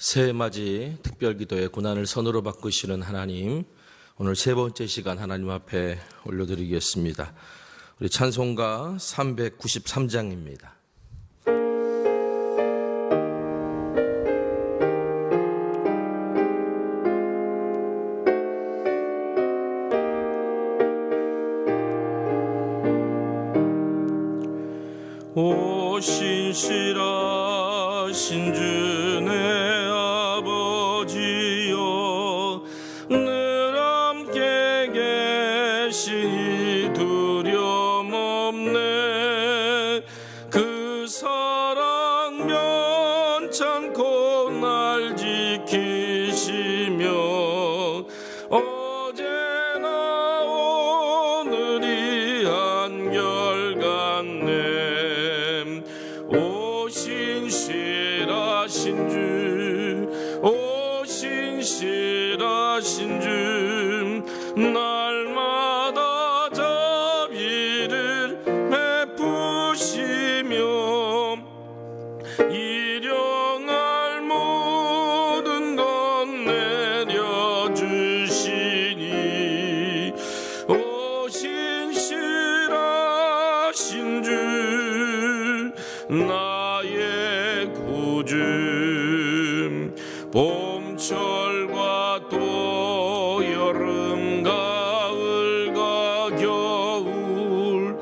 새해맞이 특별기도의 고난을 선으로 바꾸시는 하나님, 오늘 세 번째 시간 하나님 앞에 올려드리겠습니다. 우리 찬송가 393장입니다. 오 신실하신 주 내 아버지여, 늘 함께 계시니 두려움 없네. 그 사랑 면찮고 날 지키시며 어제나 오늘이 한결같네. 오 신실하신 주, 오 신실하신 주, 날마다 자비를 베푸시며 일용할 모든 것 내려주시니 오 신실하신 주, 나의 구주. 봄철과 또 여름 가을과 겨울,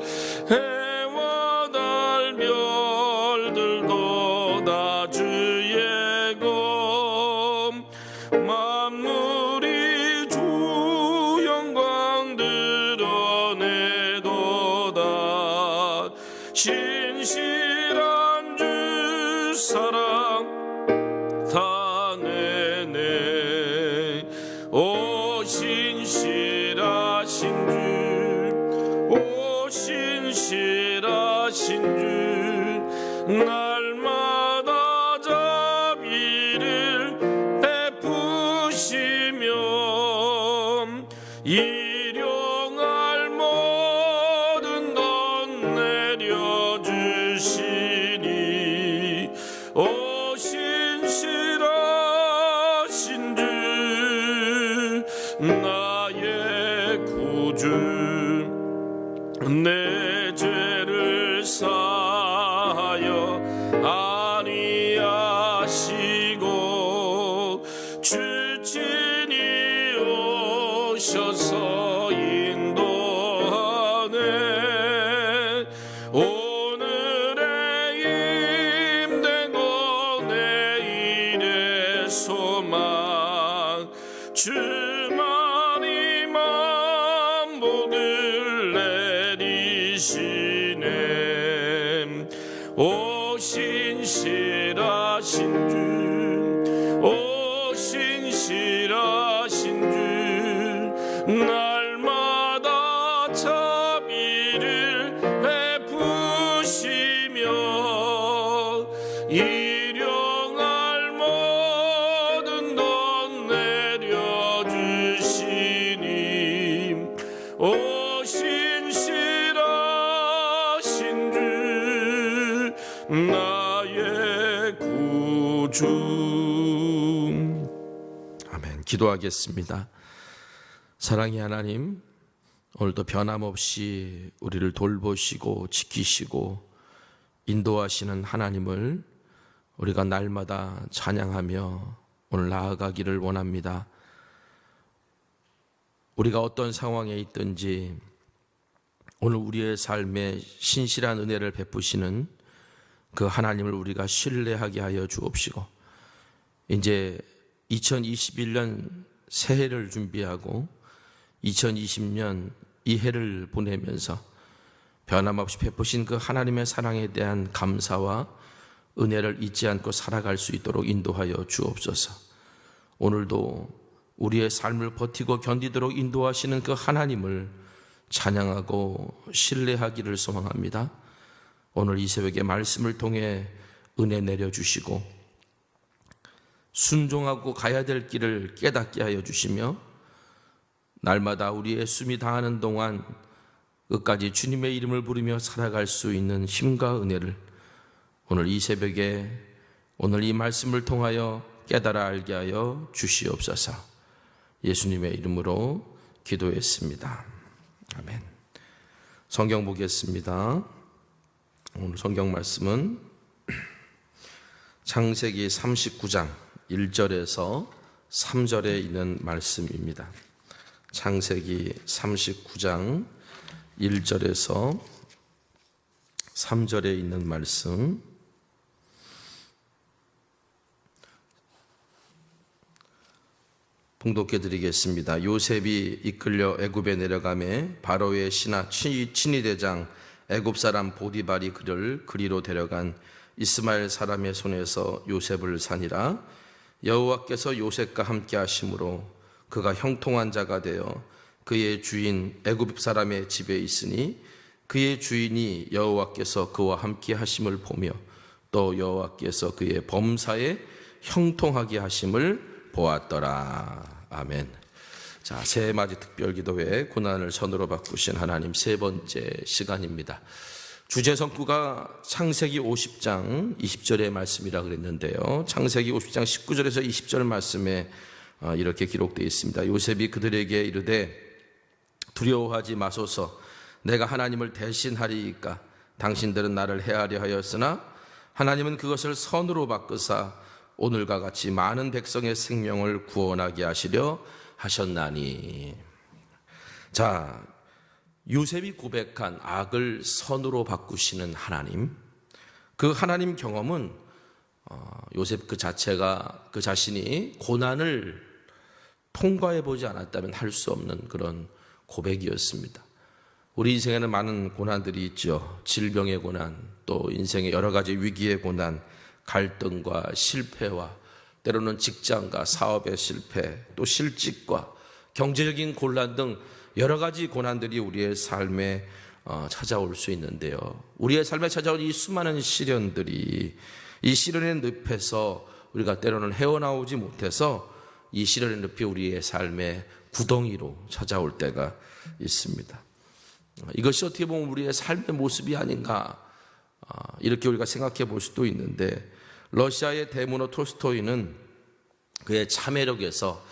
해와 달 별들도 다 주의 검. 만물이 주 영광 드러내도다. 신실한 주 사랑 다 내네. 오 신실하신 주, 오 신실하신 주, 날마다 자비를 베푸시며 일용할 모든 것 내려주시니 오 신실하신 주, 나의 구주. 내 죄를 사하여 아니하시고 주 친히 오셔서 인도하네. 오늘의 힘되고 내일의 소망, 주만이 만복을 내리시네. 오 신실하신 주, 오 신실하신 주, 날마다 자비를 베푸시며 일용할 모든 것 내려주시니 오 신실하신 주, 나의 구주. 아멘. 기도하겠습니다. 사랑의 하나님, 오늘도 변함없이 우리를 돌보시고 지키시고 인도하시는 하나님을 우리가 날마다 찬양하며 오늘 나아가기를 원합니다. 우리가 어떤 상황에 있든지 오늘 우리의 삶에 신실한 은혜를 베푸시는 그 하나님을 우리가 신뢰하게 하여 주옵시고, 이제 2021년 새해를 준비하고 2020년 이 해를 보내면서 변함없이 베푸신 그 하나님의 사랑에 대한 감사와 은혜를 잊지 않고 살아갈 수 있도록 인도하여 주옵소서. 오늘도 우리의 삶을 버티고 견디도록 인도하시는 그 하나님을 찬양하고 신뢰하기를 소망합니다. 오늘 이 새벽에 말씀을 통해 은혜 내려주시고 순종하고 가야 될 길을 깨닫게 하여 주시며 날마다 우리의 숨이 다하는 동안 끝까지 주님의 이름을 부르며 살아갈 수 있는 힘과 은혜를 오늘 이 새벽에 오늘 이 말씀을 통하여 깨달아 알게 하여 주시옵소서. 예수님의 이름으로 기도했습니다. 아멘. 성경 보겠습니다. 오늘 성경 말씀은 창세기 39장 1절에서 3절에 있는 말씀입니다. 창세기 39장 1절에서 3절에 있는 말씀, 봉독해 드리겠습니다. 요셉이 이끌려 애굽에 내려가매 바로의 신하 친위대장 애굽 사람 보디발이 그를 그리로 데려간 이스마엘 사람의 손에서 요셉을 사니라. 여호와께서 요셉과 함께 하심으로 그가 형통한 자가 되어 그의 주인 애굽 사람의 집에 있으니 그의 주인이 여호와께서 그와 함께 하심을 보며 또 여호와께서 그의 범사에 형통하게 하심을 보았더라. 아멘. 자, 새해맞이 특별기도회 고난을 선으로 바꾸신 하나님 세 번째 시간입니다. 주제 성구가 창세기 50장 20절의 말씀이라 그랬는데요. 창세기 50장 19절에서 20절 말씀에 이렇게 기록되어 있습니다. 요셉이 그들에게 이르되 두려워하지 마소서. 내가 하나님을 대신하리이까. 당신들은 나를 해하려 하였으나 하나님은 그것을 선으로 바꾸사 오늘과 같이 많은 백성의 생명을 구원하게 하시려 하셨나니. 자, 요셉이 고백한 악을 선으로 바꾸시는 하나님, 그 하나님 경험은 요셉 그 자체가 그 자신이 고난을 통과해 보지 않았다면 할 수 없는 그런 고백이었습니다. 우리 인생에는 많은 고난들이 있죠. 질병의 고난, 또 인생의 여러 가지 위기의 고난, 갈등과 실패와 때로는 직장과 사업의 실패, 또 실직과 경제적인 곤란 등 여러 가지 고난들이 우리의 삶에 찾아올 수 있는데요. 우리의 삶에 찾아온 이 수많은 시련들이 이 시련의 늪에서 우리가 때로는 헤어나오지 못해서 이 시련의 늪이 우리의 삶의 구덩이로 찾아올 때가 있습니다. 이것이 어떻게 보면 우리의 삶의 모습이 아닌가 이렇게 우리가 생각해 볼 수도 있는데, 러시아의 대문호 톨스토이는 그의 참회록에서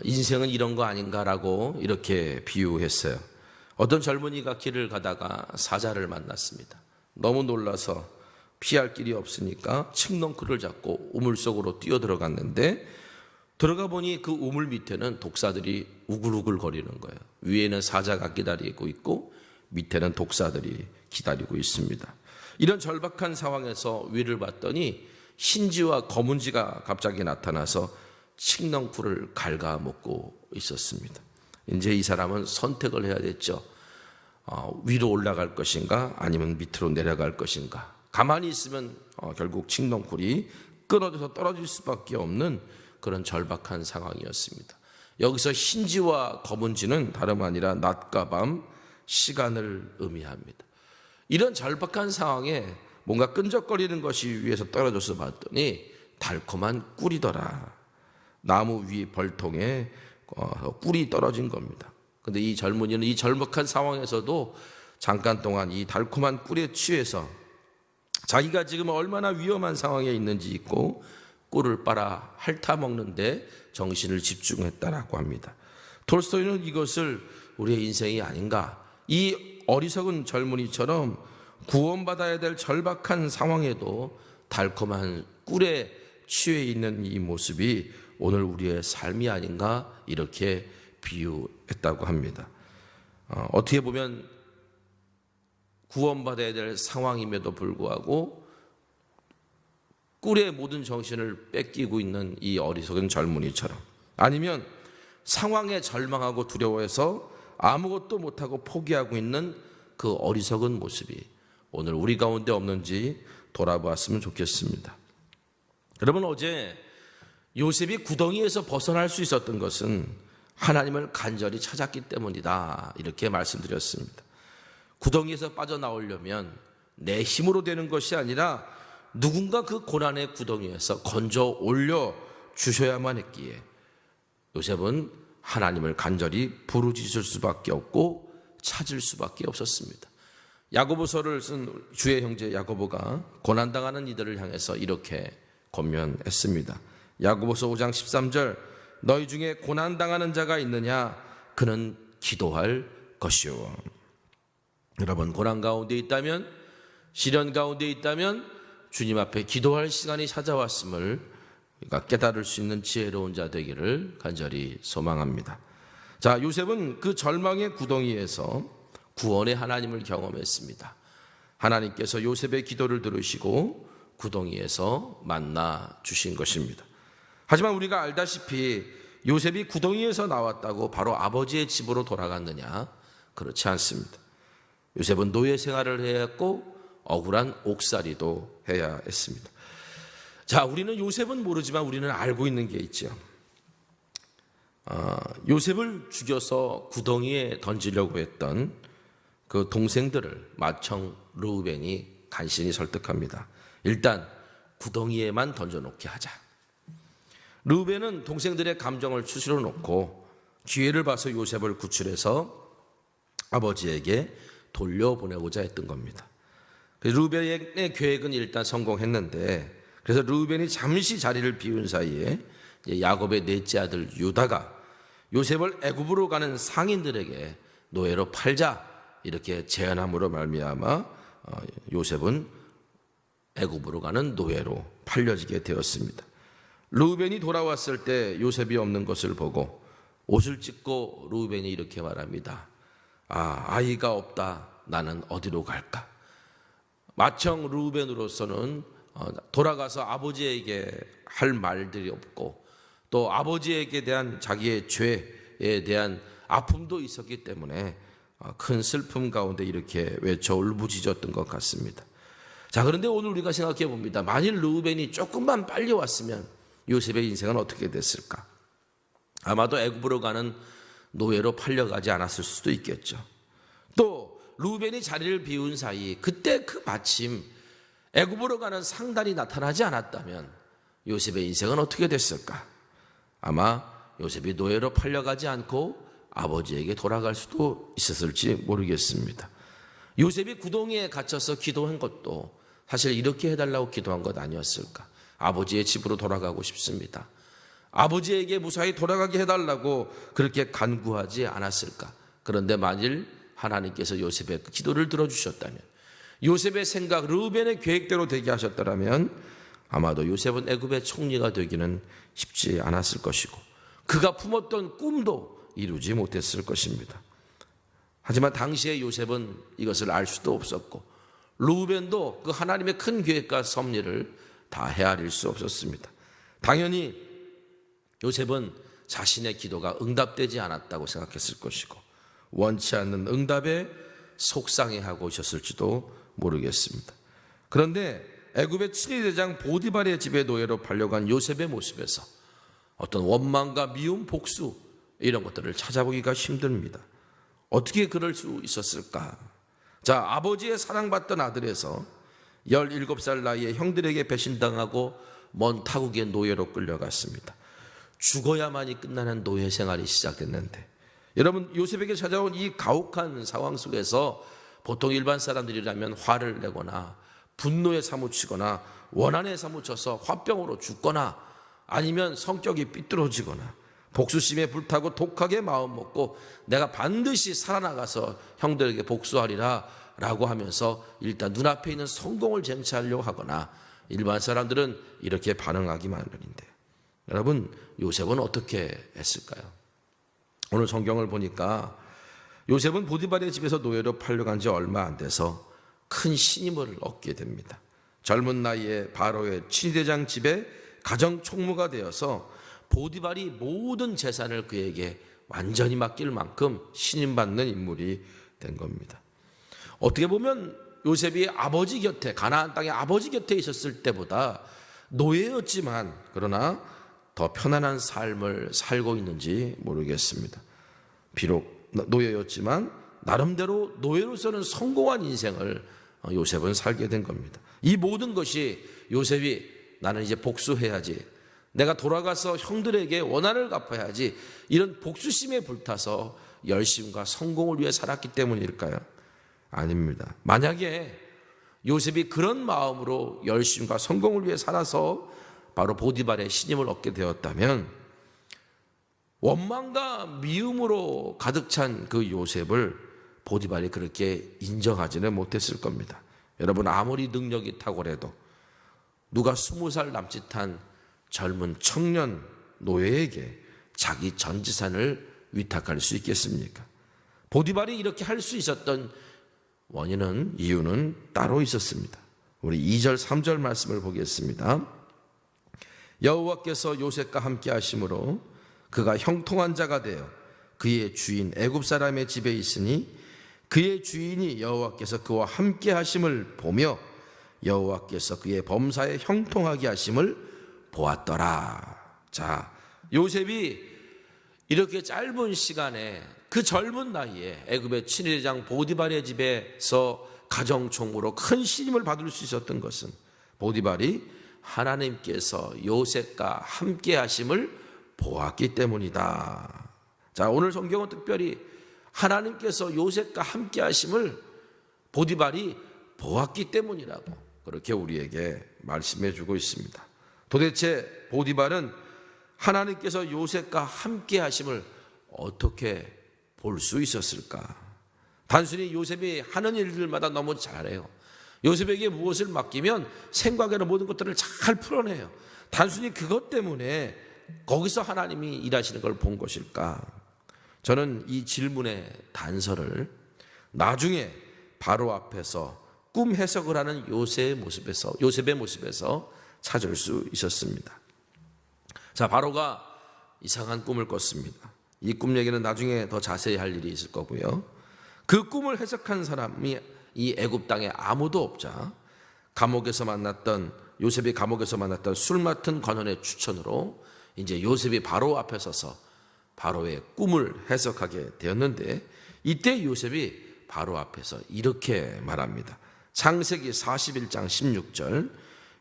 인생은 이런 거 아닌가라고 이렇게 비유했어요. 어떤 젊은이가 길을 가다가 사자를 만났습니다. 너무 놀라서 피할 길이 없으니까 칡넝쿨을 잡고 우물 속으로 뛰어 들어갔는데, 들어가 보니 그 우물 밑에는 독사들이 우글우글 거리는 거예요. 위에는 사자가 기다리고 있고 밑에는 독사들이 기다리고 있습니다. 이런 절박한 상황에서 위를 봤더니 흰쥐와 검은쥐가 갑자기 나타나서 칡넝쿨을 갉아먹고 있었습니다. 이제 이 사람은 선택을 해야 됐죠. 위로 올라갈 것인가 아니면 밑으로 내려갈 것인가. 가만히 있으면 결국 칡넝쿨이 끊어져서 떨어질 수밖에 없는 그런 절박한 상황이었습니다. 여기서 흰쥐와 검은쥐는 다름 아니라 낮과 밤, 시간을 의미합니다. 이런 절박한 상황에 뭔가 끈적거리는 것이 위에서 떨어져서 봤더니 달콤한 꿀이더라. 나무 위 벌통에 꿀이 떨어진 겁니다. 그런데 이 젊은이는 이 절박한 상황에서도 잠깐 동안 이 달콤한 꿀에 취해서 자기가 지금 얼마나 위험한 상황에 있는지 잊고 꿀을 빨아 핥아먹는데 정신을 집중했다라고 합니다. 톨스토이는 이것을 우리의 인생이 아닌가, 이 어리석은 젊은이처럼 구원받아야 될 절박한 상황에도 달콤한 꿀에 취해 있는 이 모습이 오늘 우리의 삶이 아닌가 이렇게 비유했다고 합니다. 어떻게 보면 구원받아야 될 상황임에도 불구하고 꿀의 모든 정신을 뺏기고 있는 이 어리석은 젊은이처럼, 아니면 상황에 절망하고 두려워해서 아무것도 못하고 포기하고 있는 그 어리석은 모습이 오늘 우리 가운데 없는지 돌아보았으면 좋겠습니다. 여러분, 어제 요셉이 구덩이에서 벗어날 수 있었던 것은 하나님을 간절히 찾았기 때문이다 이렇게 말씀드렸습니다. 구덩이에서 빠져나오려면 내 힘으로 되는 것이 아니라 누군가 그 고난의 구덩이에서 건져 올려 주셔야만 했기에 요셉은 하나님을 간절히 부르짖을 수밖에 없고 찾을 수밖에 없었습니다. 야고보서를 쓴 주의 형제 야고보가 고난당하는 이들을 향해서 이렇게 권면했습니다. 야고보서 5장 13절 너희 중에 고난당하는 자가 있느냐 그는 기도할 것이요. 여러분, 고난 가운데 있다면, 시련 가운데 있다면 주님 앞에 기도할 시간이 찾아왔음을 깨달을 수 있는 지혜로운 자 되기를 간절히 소망합니다. 자, 요셉은 그 절망의 구덩이에서 구원의 하나님을 경험했습니다. 하나님께서 요셉의 기도를 들으시고 구덩이에서 만나 주신 것입니다. 하지만 우리가 알다시피 요셉이 구덩이에서 나왔다고 바로 아버지의 집으로 돌아갔느냐? 그렇지 않습니다. 요셉은 노예 생활을 해야 했고 억울한 옥살이도 해야 했습니다. 자, 우리는 요셉은 모르지만 우리는 알고 있는 게 있죠. 요셉을 죽여서 구덩이에 던지려고 했던 그 동생들을 맏형 르우벤이 간신히 설득합니다. 일단 구덩이에만 던져놓게 하자. 르우벤은 동생들의 감정을 추스려 놓고 기회를 봐서 요셉을 구출해서 아버지에게 돌려보내고자 했던 겁니다. 르우벤의 계획은 일단 성공했는데, 그래서 르우벤이 잠시 자리를 비운 사이에 야곱의 넷째 아들 유다가 요셉을 애굽으로 가는 상인들에게 노예로 팔자 이렇게 제안함으로 말미암아 요셉은 애굽으로 가는 노예로 팔려지게 되었습니다. 르우벤이 돌아왔을 때 요셉이 없는 것을 보고 옷을 찢고 르우벤이 이렇게 말합니다. 아이가 없다. 나는 어디로 갈까? 맏형 르우벤으로서는 돌아가서 아버지에게 할 말들이 없고 또 아버지에게 대한 자기의 죄에 대한 아픔도 있었기 때문에 큰 슬픔 가운데 이렇게 외쳐 울부짖었던 것 같습니다. 자, 그런데 오늘 우리가 생각해 봅니다. 만일 르우벤이 조금만 빨리 왔으면 요셉의 인생은 어떻게 됐을까? 아마도 애굽으로 가는 노예로 팔려가지 않았을 수도 있겠죠. 또 르우벤이 자리를 비운 사이 그때 그 마침 애굽으로 가는 상단이 나타나지 않았다면 요셉의 인생은 어떻게 됐을까? 아마 요셉이 노예로 팔려가지 않고 아버지에게 돌아갈 수도 있었을지 모르겠습니다. 요셉이 구덩이에 갇혀서 기도한 것도 사실 이렇게 해달라고 기도한 것 아니었을까? 아버지의 집으로 돌아가고 싶습니다. 아버지에게 무사히 돌아가게 해달라고 그렇게 간구하지 않았을까? 그런데 만일 하나님께서 요셉의 기도를 들어주셨다면, 요셉의 생각, 르우벤의 계획대로 되게 하셨더라면 아마도 요셉은 애굽의 총리가 되기는 쉽지 않았을 것이고 그가 품었던 꿈도 이루지 못했을 것입니다. 하지만 당시에 요셉은 이것을 알 수도 없었고 르우벤도 그 하나님의 큰 계획과 섭리를 다 헤아릴 수 없었습니다. 당연히 요셉은 자신의 기도가 응답되지 않았다고 생각했을 것이고 원치 않는 응답에 속상해하고 있었을지도 모르겠습니다. 그런데 애굽의 친위대장 보디발의 집에 노예로 팔려간 요셉의 모습에서 어떤 원망과 미움, 복수 이런 것들을 찾아보기가 힘듭니다. 어떻게 그럴 수 있었을까? 자, 아버지의 사랑받던 아들에서 17살 나이에 형들에게 배신당하고 먼 타국의 노예로 끌려갔습니다. 죽어야만이 끝나는 노예 생활이 시작됐는데 여러분, 요셉에게 찾아온 이 가혹한 상황 속에서 보통 일반 사람들이라면 화를 내거나 분노에 사무치거나 원한에 사무쳐서 화병으로 죽거나 아니면 성격이 삐뚤어지거나 복수심에 불타고 독하게 마음 먹고 내가 반드시 살아나가서 형들에게 복수하리라 라고 하면서 일단 눈앞에 있는 성공을 쟁취하려고 하거나 일반 사람들은 이렇게 반응하기 마련인데 여러분, 요셉은 어떻게 했을까요? 오늘 성경을 보니까 요셉은 보디발의 집에서 노예로 팔려간 지 얼마 안 돼서 큰 신임을 얻게 됩니다. 젊은 나이에 바로의 친위대장 집에 가정 총무가 되어서 보디발이 모든 재산을 그에게 완전히 맡길 만큼 신임받는 인물이 된 겁니다. 어떻게 보면 요셉이 아버지 곁에, 가나안 땅의 아버지 곁에 있었을 때보다 노예였지만 그러나 더 편안한 삶을 살고 있는지 모르겠습니다. 비록 노예였지만 나름대로 노예로서는 성공한 인생을 요셉은 살게 된 겁니다. 이 모든 것이 요셉이 나는 이제 복수해야지, 내가 돌아가서 형들에게 원한을 갚아야지, 이런 복수심에 불타서 열심과 성공을 위해 살았기 때문일까요? 아닙니다. 만약에 요셉이 그런 마음으로 열심과 성공을 위해 살아서 바로 보디발의 신임을 얻게 되었다면 원망과 미움으로 가득 찬 그 요셉을 보디발이 그렇게 인정하지는 못했을 겁니다. 여러분, 아무리 능력이 탁월해도 누가 20살 남짓한 젊은 청년 노예에게 자기 전 재산을 위탁할 수 있겠습니까? 보디발이 이렇게 할 수 있었던 이유는 따로 있었습니다. 우리 2절 3절 말씀을 보겠습니다. 여호와께서 요셉과 함께 하심으로 그가 형통한 자가 되어 그의 주인 애굽 사람의 집에 있으니 그의 주인이 여호와께서 그와 함께 하심을 보며 여호와께서 그의 범사에 형통하게 하심을 보았더라. 자, 요셉이 이렇게 짧은 시간에 그 젊은 나이에 애굽의 친위대장 보디발의 집에서 가정총무로 큰 신임을 받을 수 있었던 것은 보디발이 하나님께서 요셉과 함께 하심을 보았기 때문이다. 자, 오늘 성경은 특별히 하나님께서 요셉과 함께 하심을 보디발이 보았기 때문이라고 그렇게 우리에게 말씀해 주고 있습니다. 도대체 보디발은 하나님께서 요셉과 함께 하심을 어떻게 볼 수 있었을까? 단순히 요셉이 하는 일들마다 너무 잘해요. 요셉에게 무엇을 맡기면 생각에는 모든 것들을 잘 풀어내요. 단순히 그것 때문에 거기서 하나님이 일하시는 걸 본 것일까? 저는 이 질문의 단서를 나중에 바로 앞에서 꿈 해석을 하는 요셉의 모습에서 찾을 수 있었습니다. 자, 바로가 이상한 꿈을 꿨습니다. 이 꿈 얘기는 나중에 더 자세히 할 일이 있을 거고요. 그 꿈을 해석한 사람이 이 애굽 땅에 아무도 없자 요셉이 감옥에서 만났던 술 맡은 관원의 추천으로 이제 요셉이 바로 앞에 서서 바로의 꿈을 해석하게 되었는데, 이때 요셉이 바로 앞에서 이렇게 말합니다. 창세기 41장 16절,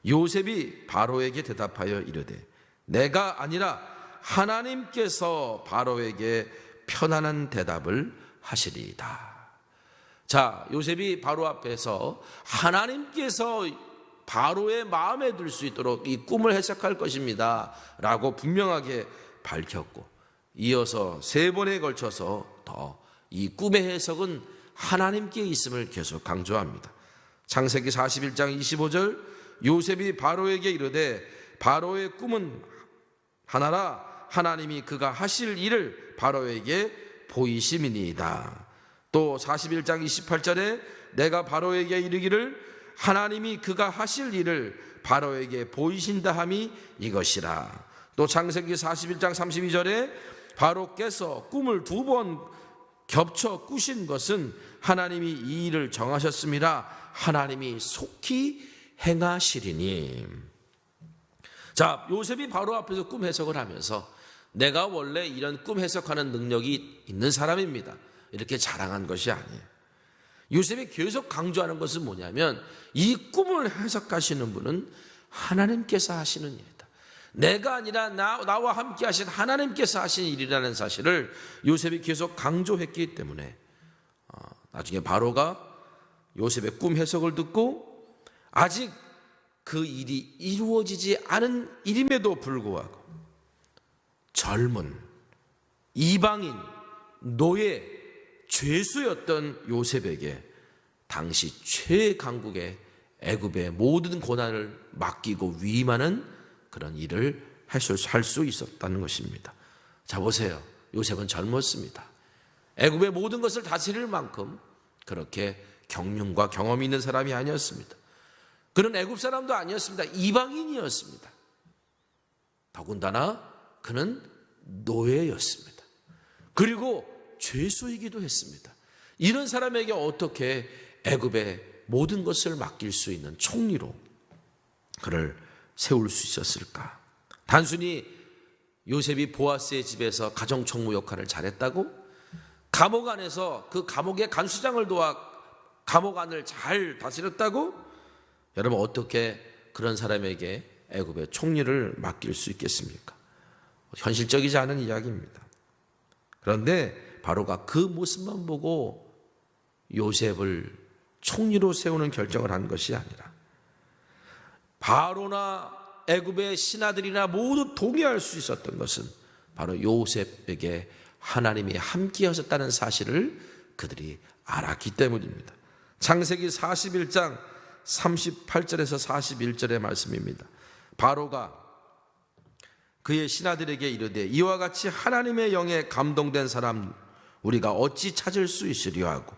요셉이 바로에게 대답하여 이르되 내가 아니라 하나님께서 바로에게 편안한 대답을 하시리이다. 자, 요셉이 바로 앞에서 하나님께서 바로의 마음에 들 수 있도록 이 꿈을 해석할 것입니다 라고 분명하게 밝혔고, 이어서 3번에 걸쳐서 더 이 꿈의 해석은 하나님께 있음을 계속 강조합니다. 창세기 41장 25절, 요셉이 바로에게 이르되 바로의 꿈은 하나라, 하나님이 그가 하실 일을 바로에게 보이심이니이다. 또 41장 28절에 내가 바로에게 이르기를 하나님이 그가 하실 일을 바로에게 보이신다 함이 이것이라. 또 창세기 41장 32절에 바로께서 꿈을 2번 겹쳐 꾸신 것은 하나님이 이 일을 정하셨습니다. 하나님이 속히 행하시리니. 자, 요셉이 바로 앞에서 꿈 해석을 하면서 내가 원래 이런 꿈 해석하는 능력이 있는 사람입니다, 이렇게 자랑한 것이 아니에요. 요셉이 계속 강조하는 것은 뭐냐면 이 꿈을 해석하시는 분은 하나님께서 하시는 일이다. 내가 아니라 나와 함께 하신 하나님께서 하신 일이라는 사실을 요셉이 계속 강조했기 때문에 나중에 바로가 요셉의 꿈 해석을 듣고 아직 그 일이 이루어지지 않은 일임에도 불구하고 젊은 이방인 노예 죄수였던 요셉에게 당시 최강국의 애굽의 모든 고난을 맡기고 위임하는 그런 일을 할 수 있었다는 것입니다. 자, 보세요. 요셉은 젊었습니다. 애굽의 모든 것을 다스릴 만큼 그렇게 경륜과 경험이 있는 사람이 아니었습니다. 그는 애굽 사람도 아니었습니다. 이방인이었습니다. 더군다나 그는 노예였습니다. 그리고 죄수이기도 했습니다. 이런 사람에게 어떻게 애굽의 모든 것을 맡길 수 있는 총리로 그를 세울 수 있었을까? 단순히 요셉이 보아스의 집에서 가정총무 역할을 잘했다고? 감옥 안에서 그 감옥의 간수장을 도와 감옥 안을 잘 다스렸다고? 여러분, 어떻게 그런 사람에게 애굽의 총리를 맡길 수 있겠습니까? 현실적이지 않은 이야기입니다. 그런데 바로가 그 모습만 보고 요셉을 총리로 세우는 결정을 한 것이 아니라 바로나 애굽의 신하들이나 모두 동의할 수 있었던 것은 바로 요셉에게 하나님이 함께 하셨다는 사실을 그들이 알았기 때문입니다. 창세기 41장 38절에서 41절의 말씀입니다. 바로가 그의 신하들에게 이르되 이와 같이 하나님의 영에 감동된 사람 우리가 어찌 찾을 수 있으려 하고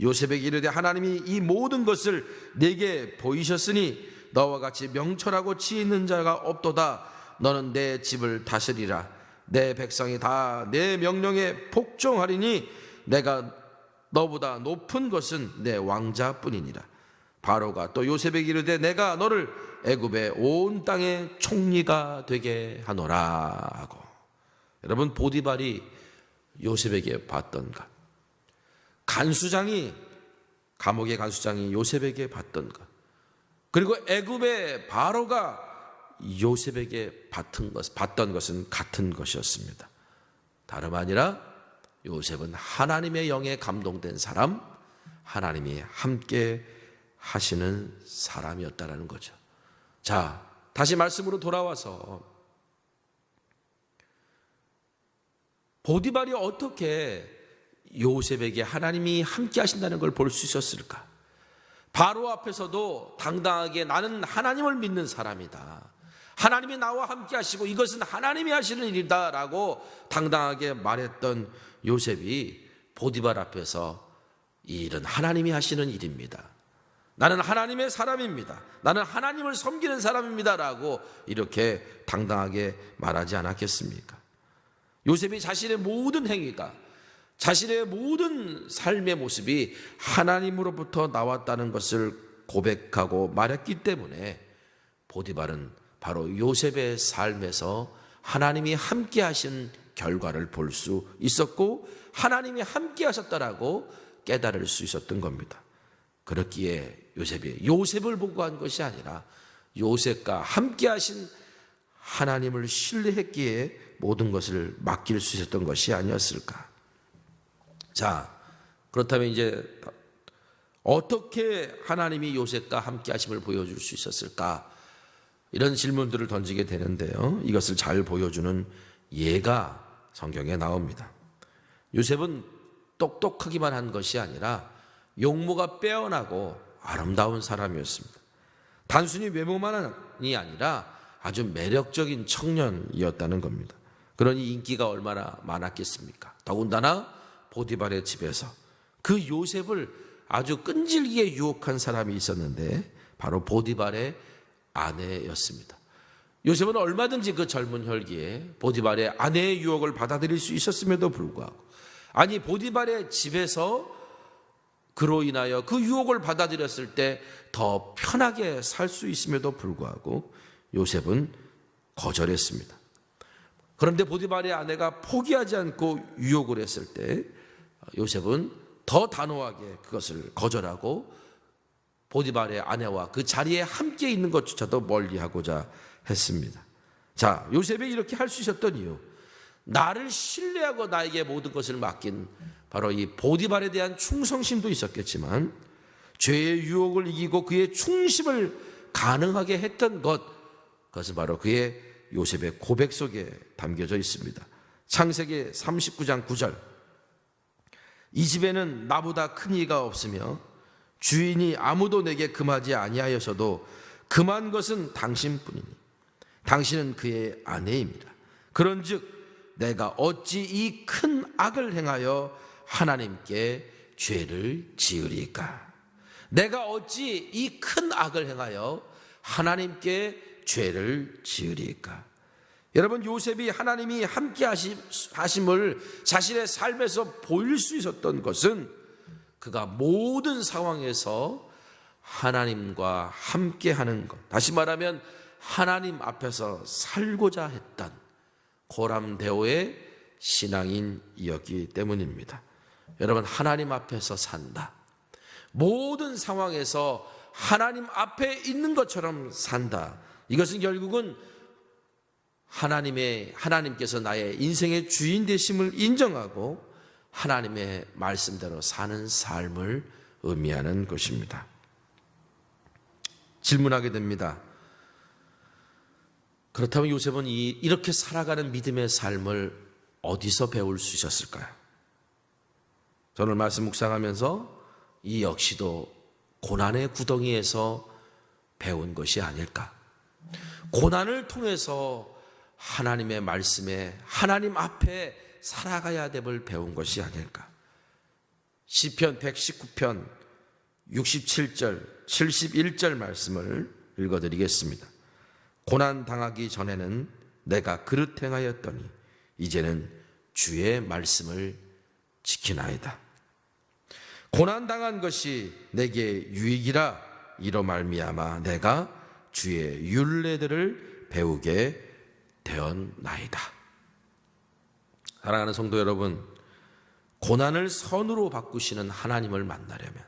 요셉에게 이르되 하나님이 이 모든 것을 내게 보이셨으니 너와 같이 명철하고 치 있는 자가 없도다. 너는 내 집을 다스리라. 내 백성이 다 내 명령에 복종하리니 내가 너보다 높은 것은 내 왕자뿐이니라. 바로가 또 요셉에게 이르되 내가 너를 애굽의 온 땅의 총리가 되게 하노라 하고. 여러분, 보디발이 요셉에게 받던 것, 감옥의 간수장이 요셉에게 받던 것, 그리고 애굽의 바로가 요셉에게 받던 것은 같은 것이었습니다. 다름 아니라 요셉은 하나님의 영에 감동된 사람, 하나님이 함께 하시는 사람이었다는 거죠. 자, 다시 말씀으로 돌아와서 보디발이 어떻게 요셉에게 하나님이 함께 하신다는 걸 볼 수 있었을까? 바로 앞에서도 당당하게 나는 하나님을 믿는 사람이다, 하나님이 나와 함께 하시고 이것은 하나님이 하시는 일이다 라고 당당하게 말했던 요셉이 보디발 앞에서 이 일은 하나님이 하시는 일입니다, 나는 하나님의 사람입니다, 나는 하나님을 섬기는 사람입니다 라고 이렇게 당당하게 말하지 않았겠습니까? 요셉이 자신의 모든 행위가, 자신의 모든 삶의 모습이 하나님으로부터 나왔다는 것을 고백하고 말했기 때문에 보디발은 바로 요셉의 삶에서 하나님이 함께 하신 결과를 볼 수 있었고 하나님이 함께 하셨다라고 깨달을 수 있었던 겁니다. 그렇기에 요셉이 요셉을 보고 한 것이 아니라 요셉과 함께 하신 하나님을 신뢰했기에 모든 것을 맡길 수 있었던 것이 아니었을까. 자, 그렇다면 이제 어떻게 하나님이 요셉과 함께 하심을 보여줄 수 있었을까? 이런 질문들을 던지게 되는데요, 이것을 잘 보여주는 예가 성경에 나옵니다. 요셉은 똑똑하기만 한 것이 아니라 용모가 빼어나고 아름다운 사람이었습니다. 단순히 외모만이 아니라 아주 매력적인 청년이었다는 겁니다. 그러니 인기가 얼마나 많았겠습니까? 더군다나 보디발의 집에서 그 요셉을 아주 끈질기게 유혹한 사람이 있었는데 바로 보디발의 아내였습니다. 요셉은 얼마든지 그 젊은 혈기에 보디발의 아내의 유혹을 받아들일 수 있었음에도 불구하고, 아니 보디발의 집에서 그로 인하여 그 유혹을 받아들였을 때 더 편하게 살 수 있음에도 불구하고 요셉은 거절했습니다. 그런데 보디발의 아내가 포기하지 않고 유혹을 했을 때 요셉은 더 단호하게 그것을 거절하고 보디발의 아내와 그 자리에 함께 있는 것조차도 멀리하고자 했습니다. 자, 요셉이 이렇게 할 수 있었던 이유, 나를 신뢰하고 나에게 모든 것을 맡긴 바로 이 보디발에 대한 충성심도 있었겠지만 죄의 유혹을 이기고 그의 충심을 가능하게 했던 그것은 바로 그의 요셉의 고백 속에 담겨져 있습니다. 창세기 39장 9절, 이 집에는 나보다 큰 이가 없으며 주인이 아무도 내게 금하지 아니하여서도 금한 것은 당신뿐이니 당신은 그의 아내입니다. 그런즉 내가 어찌 이 큰 악을 행하여 하나님께 죄를 지으리까? 내가 어찌 이 큰 악을 행하여 하나님께 죄를 지으리까? 여러분, 요셉이 하나님이 함께 하심을 자신의 삶에서 보일 수 있었던 것은 그가 모든 상황에서 하나님과 함께 하는 것, 다시 말하면 하나님 앞에서 살고자 했던 고람대오의 신앙인이었기 때문입니다. 여러분, 하나님 앞에서 산다, 모든 상황에서 하나님 앞에 있는 것처럼 산다, 이것은 결국은 하나님께서 나의 인생의 주인 되심을 인정하고 하나님의 말씀대로 사는 삶을 의미하는 것입니다. 질문하게 됩니다. 그렇다면 요셉은 이렇게 살아가는 믿음의 삶을 어디서 배울 수 있었을까요? 저는 말씀 묵상하면서 이 역시도 고난의 구덩이에서 배운 것이 아닐까. 고난을 통해서 하나님의 말씀에 하나님 앞에 살아가야 됨을 배운 것이 아닐까. 시편 119편 67절 71절 말씀을 읽어드리겠습니다. 고난 당하기 전에는 내가 그릇 행하였더니 이제는 주의 말씀을 지키나이다. 고난 당한 것이 내게 유익이라 이로 말미암아 내가 주의 율례들을 배우게 되었나이다. 사랑하는 성도 여러분, 고난을 선으로 바꾸시는 하나님을 만나려면,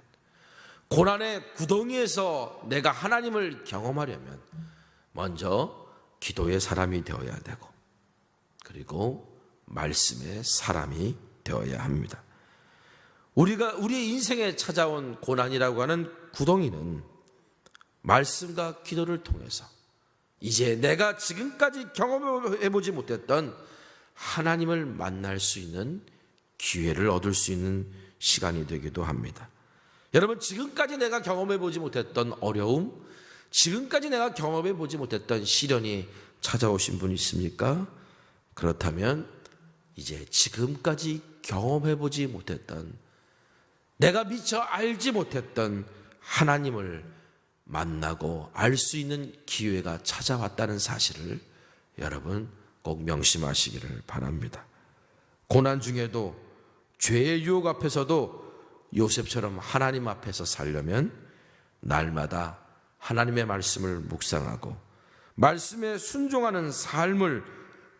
고난의 구덩이에서 내가 하나님을 경험하려면 먼저 기도의 사람이 되어야 되고, 그리고 말씀의 사람이 되어야 합니다. 우리의 인생에 찾아온 고난이라고 하는 구덩이는 말씀과 기도를 통해서 이제 내가 지금까지 경험해보지 못했던 하나님을 만날 수 있는 기회를 얻을 수 있는 시간이 되기도 합니다. 여러분, 지금까지 내가 경험해보지 못했던 어려움, 지금까지 내가 경험해보지 못했던 시련이 찾아오신 분 있습니까? 그렇다면 이제 지금까지 경험해보지 못했던, 내가 미처 알지 못했던 하나님을 만나고 알 수 있는 기회가 찾아왔다는 사실을 여러분 꼭 명심하시기를 바랍니다. 고난 중에도 죄의 유혹 앞에서도 요셉처럼 하나님 앞에서 살려면 날마다 하나님의 말씀을 묵상하고 말씀에 순종하는 삶을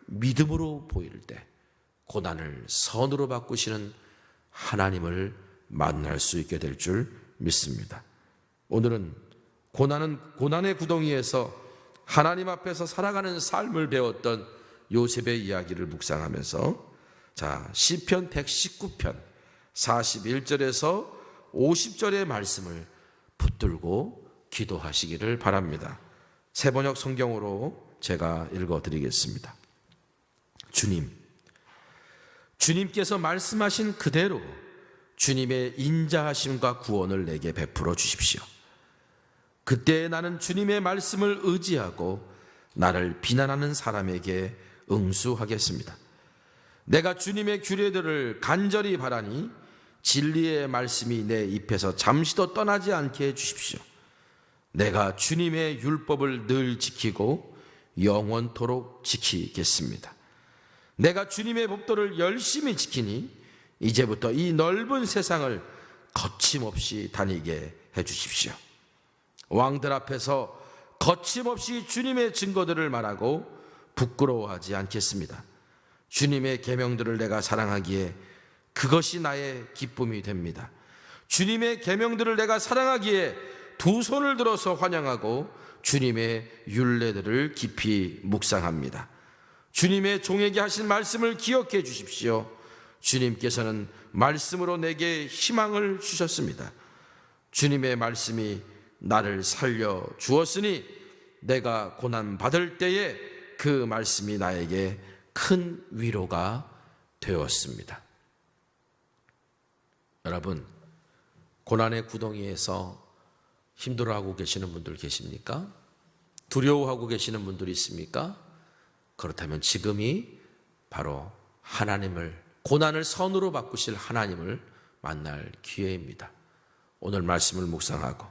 믿음으로 보일 때 고난을 선으로 바꾸시는 하나님을 만날 수 있게 될 줄 믿습니다. 오늘은 고난의 구덩이에서 하나님 앞에서 살아가는 삶을 배웠던 요셉의 이야기를 묵상하면서 시편 119편 41절에서 50절의 말씀을 붙들고 기도하시기를 바랍니다. 새번역 성경으로 제가 읽어드리겠습니다. 주님께서 말씀하신 그대로 주님의 인자하심과 구원을 내게 베풀어 주십시오. 그때 나는 주님의 말씀을 의지하고 나를 비난하는 사람에게 응수하겠습니다. 내가 주님의 규례들을 간절히 바라니 진리의 말씀이 내 입에서 잠시도 떠나지 않게 해주십시오. 내가 주님의 율법을 늘 지키고 영원토록 지키겠습니다. 내가 주님의 법도를 열심히 지키니 이제부터 이 넓은 세상을 거침없이 다니게 해주십시오. 왕들 앞에서 거침없이 주님의 증거들을 말하고 부끄러워하지 않겠습니다. 주님의 계명들을 내가 사랑하기에 그것이 나의 기쁨이 됩니다. 주님의 계명들을 내가 사랑하기에 두 손을 들어서 환영하고 주님의 율례들을 깊이 묵상합니다. 주님의 종에게 하신 말씀을 기억해 주십시오. 주님께서는 말씀으로 내게 희망을 주셨습니다. 주님의 말씀이 나를 살려 주었으니 내가 고난 받을 때에 그 말씀이 나에게 큰 위로가 되었습니다. 여러분, 고난의 구덩이에서 힘들어하고 계시는 분들 계십니까? 두려워하고 계시는 분들이 있습니까? 그렇다면 지금이 바로 고난을 선으로 바꾸실 하나님을 만날 기회입니다. 오늘 말씀을 묵상하고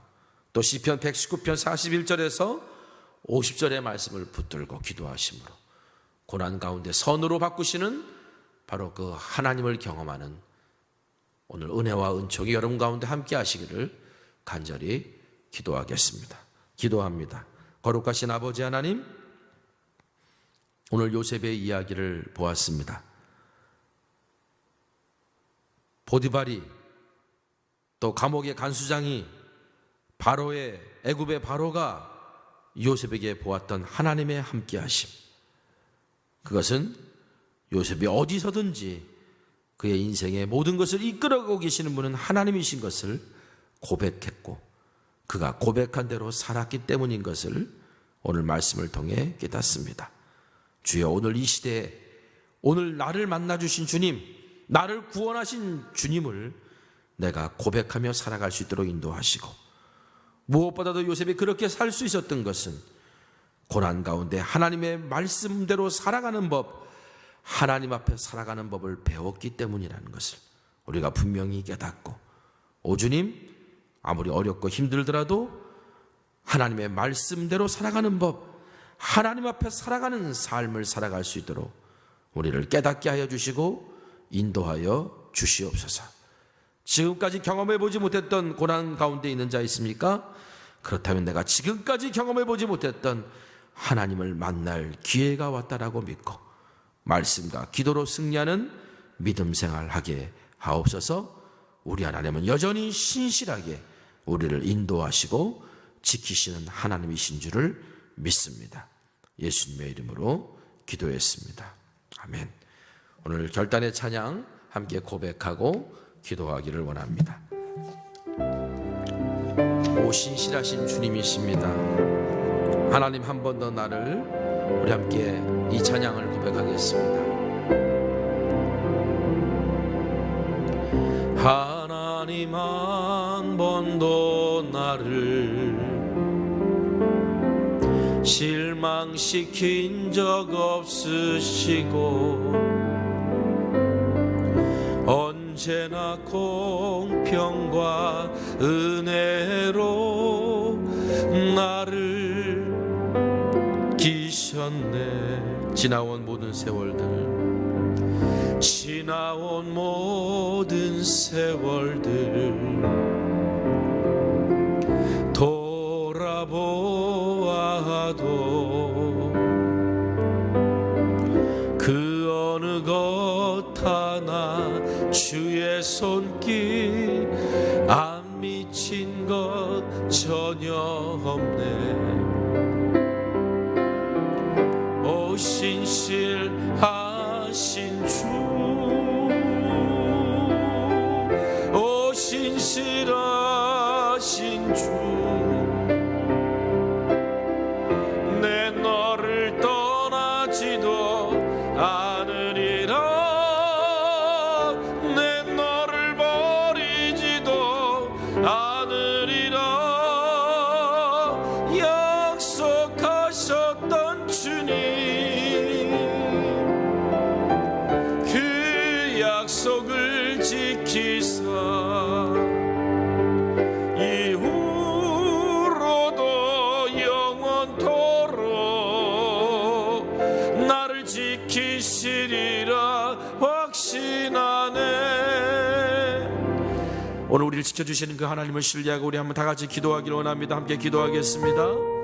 또 시편 119편 41절에서 50절의 말씀을 붙들고 기도하심으로 고난 가운데 선으로 바꾸시는 바로 그 하나님을 경험하는 오늘 은혜와 은총이 여러분 가운데 함께 하시기를 간절히 기도하겠습니다. 기도합니다. 거룩하신 아버지 하나님, 오늘 요셉의 이야기를 보았습니다. 보디발이 또 감옥의 간수장이 애굽의 바로가 요셉에게 보았던 하나님의 함께하심, 그것은 요셉이 어디서든지 그의 인생의 모든 것을 이끌어가고 계시는 분은 하나님이신 것을 고백했고 그가 고백한 대로 살았기 때문인 것을 오늘 말씀을 통해 깨닫습니다. 주여, 오늘 이 시대에 오늘 나를 만나주신 주님, 나를 구원하신 주님을 내가 고백하며 살아갈 수 있도록 인도하시고, 무엇보다도 요셉이 그렇게 살 수 있었던 것은 고난 가운데 하나님의 말씀대로 살아가는 법, 하나님 앞에 살아가는 법을 배웠기 때문이라는 것을 우리가 분명히 깨닫고, 오 주님, 아무리 어렵고 힘들더라도 하나님의 말씀대로 살아가는 법, 하나님 앞에 살아가는 삶을 살아갈 수 있도록 우리를 깨닫게 하여 주시고 인도하여 주시옵소서. 지금까지 경험해 보지 못했던 고난 가운데 있는 자 있습니까? 그렇다면 내가 지금까지 경험해 보지 못했던 하나님을 만날 기회가 왔다라고 믿고 말씀과 기도로 승리하는 믿음 생활하게 하옵소서. 우리 하나님은 여전히 신실하게 우리를 인도하시고 지키시는 하나님이신 줄을 믿습니다. 예수님의 이름으로 기도했습니다. 아멘. 오늘 결단의 찬양 함께 고백하고 기도하기를 원합니다. 오 신실하신 주님이십니다. 하나님, 한 번 더 나를, 우리 함께 이 찬양을 고백하겠습니다. 하나님, 한 번 더 나를 실망시킨 적 없으시고 언제나 공평과 은혜로 나를 기셨네. 지나온 모든 세월들, 지나온 모든 세월들 돌아보아도 그 어느 것 하나 주의 손길 안 미친 것 전혀 없네. 오 신실하신 주, 오 신실하신 주, 내 너를 떠나지도 않으리라, 내 너를 버리지도 않으리라. 약속하셨던 주님, 그 약속을 지키사 이후로도 영원토록 나를 지키시리라 확신하네. 오늘 우리를 지켜주시는 그 하나님을 신뢰하고 우리 한번 다 같이 기도하기를 원합니다. 함께 기도하겠습니다.